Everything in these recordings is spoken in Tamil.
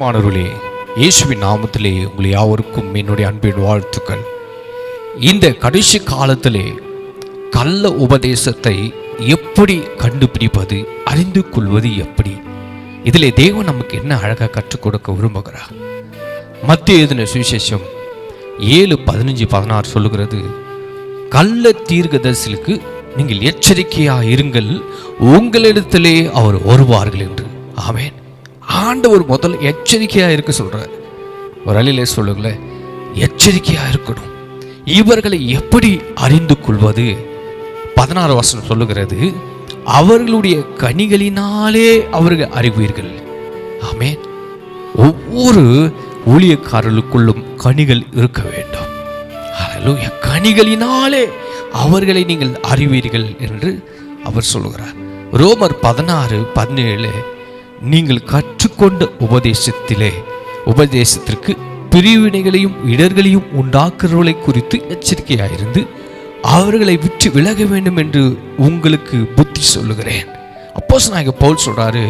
பிரியமானவர்களே, இயேசுவின் நாமத்திலே உங்கள் யாவருக்கும் என்னுடைய அன்பின் வாழ்த்துக்கள். இந்த கடைசி காலத்திலே கள்ள உபதேசத்தை எப்படி கண்டுபிடிப்பது, அறிந்து கொள்வது எப்படி? இதிலே தேவன் நமக்கு என்ன அழகாக கற்றுக் கொடுக்க விரும்புகிறார். மத்திய எழுதின சுவிசேஷம் 7:15-16 சொல்லுகிறது, கள்ள தீர்க்கதரிசிகளுக்கு நீங்கள் எச்சரிக்கையாக இருங்கள், உங்களிடத்திலே அவர் வருவார்கள் என்று. ஆமென். ஆண்டவர் முதல்ல எச்சரிக்கையாக இருக்க சொல்றார். ஒரு அழிலே சொல்லுங்களேன், எச்சரிக்கையாக இருக்கணும். இவர்களை எப்படி அறிந்து கொள்வது? 16 வசனம் சொல்லுகிறது, அவர்களுடைய கனிகளினாலே அவர்கள் அறிவீர்கள். ஆமென். ஒவ்வொரு ஊழியக்காரர்களுக்குள்ளும் கனிகள் இருக்க வேண்டும். ஹல்லேலூயா. கனிகளினாலே அவர்களை நீங்கள் அறிவீர்கள் என்று அவர் சொல்லுகிறார். ரோமர் 16:17, நீங்கள் கற்றுக்கொண்ட உபதேசத்திற்கு பிரிவினைகளையும் இடர்களையும் உண்டாக்குறவர்களை குறித்து எச்சரிக்கையாயிருந்து அவர்களை விட்டு விலக வேண்டும் என்று உங்களுக்கு புத்தி சொல்லுகிறேன். அப்போஸ்தலனாகிய பவுல் சொல்றாரு,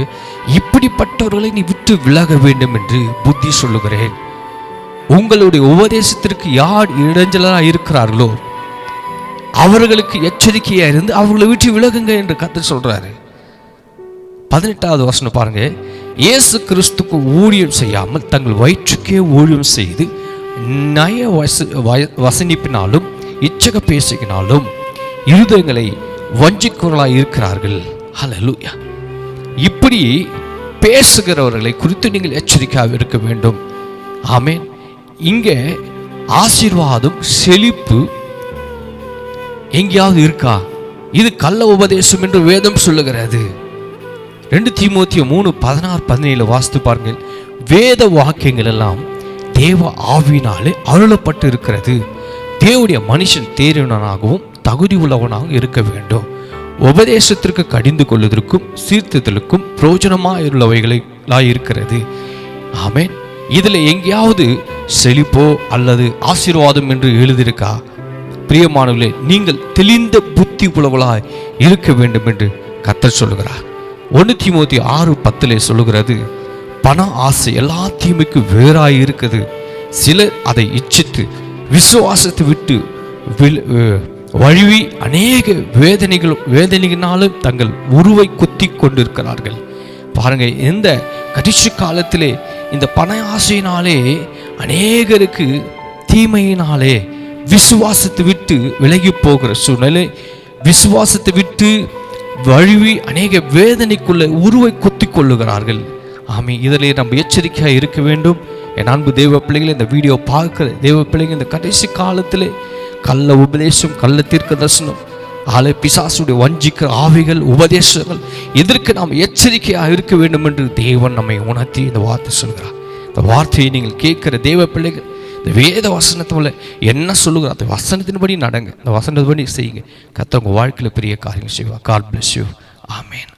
இப்படிப்பட்டவர்களை நீ விட்டு விலக வேண்டும் என்று புத்தி சொல்லுகிறேன். உங்களுடைய உபதேசத்திற்கு யார் இடைஞ்சலாக இருக்கிறார்களோ அவர்களுக்கு எச்சரிக்கையாக இருந்து அவர்களை விட்டு விலகுங்க என்று கர்த்தர் சொல்றாரு. 18வது வசனம் பாருங்க, இயேசு கிறிஸ்துக்கு ஊழியம் செய்யாமல் தங்கள் வயிற்றுக்கே ஊழியம் செய்து நய வசனிப்பினாலும் இச்சக பேசினாலும் இருதயங்களை வஞ்சிக்கிறவர்களாய் இருக்கிறார்கள். ஹல்லேலூயா. இப்படி பேசுகிறவர்களை குறித்து நீங்கள் எச்சரிக்கையாக இருக்க வேண்டும். ஆமென். இங்கே ஆசீர்வாதம், செழிப்பு எங்கேயாவது இருக்கா? இது கள்ள உபதேசம் என்று வேதம் சொல்லுகிறது. 2 தீமோத்தேயு 3:16-17 வாசித்து பாருங்கள். வேத வாக்கியங்கள் எல்லாம் தேவ ஆவியினாலே அருளப்பட்டு இருக்கிறது. தேவனுடைய மனுஷன் தேறினவனாகவும் தகுதி உள்ளவனாகவும் இருக்க வேண்டும். உபதேசத்திற்கு கடிந்து கொள்வதற்கும் சீர்திருத்தலுக்கும் பிரயோஜனமாயுள்ளவைகளாய் இருக்கிறது. ஆமென். இதில் எங்கேயாவது செழிப்போ அல்லது ஆசீர்வாதம் என்று எழுதியிருக்கா? பிரியமானவர்களே, நீங்கள் தெளிந்த புத்தி உளவலாய் இருக்க வேண்டும் என்று கர்த்தர் சொல்லுகிறார். 1 தீமோத்தேயு 6:10 சொல்லுகிறது, பண ஆசை எல்லா தீமைக்கு வேறாய் இருக்குது. சிலர் அதை இச்சித்து விசுவாசத்தை விட்டு வழுவி அநேக வேதனைகளாலும் தங்கள் உருவை குத்தி கொண்டிருக்கிறார்கள். பாருங்க, இந்த கடைசி காலத்திலே இந்த பண ஆசையினாலே அநேகருக்கு தீமையினாலே விசுவாசத்தை விட்டு விலகி போகிற சூழ்நிலை, விசுவாசத்தை விட்டு வழுவி அநேக வேதனைக்குள்ள உருவை குத்தி கொள்ளுகிறார்கள். ஆமே, இதிலே நம்ம எச்சரிக்கையாக இருக்க வேண்டும். என் அன்பு தேவ பிள்ளைகளை, இந்த வீடியோ பார்க்கிற தேவ பிள்ளைங்க, இந்த கடைசி காலத்திலே கள்ள உபதேசம், கள்ள தீர்க்க தரிசனம், பிசாசுடைய வஞ்சிக்கிற ஆவிகள், உபதேசங்கள், இதற்கு நாம் எச்சரிக்கையாக இருக்க வேண்டும் என்று தேவன் நம்மை உணர்த்தி இந்த வார்த்தை சொல்கிறார். இந்த வார்த்தையை நீங்கள் கேட்கிற தேவ பிள்ளைகள், இந்த வேத வசனத்துல என்ன சொல்லுகிறார் அந்த வசனத்தின்படி நடங்க, அந்த வசனத்தின்படி செய்யுங்க. கர்த்தர் உங்கள் வாழ்க்கையில் பெரிய காரியம் செய்வார். God bless you. ஆமென்.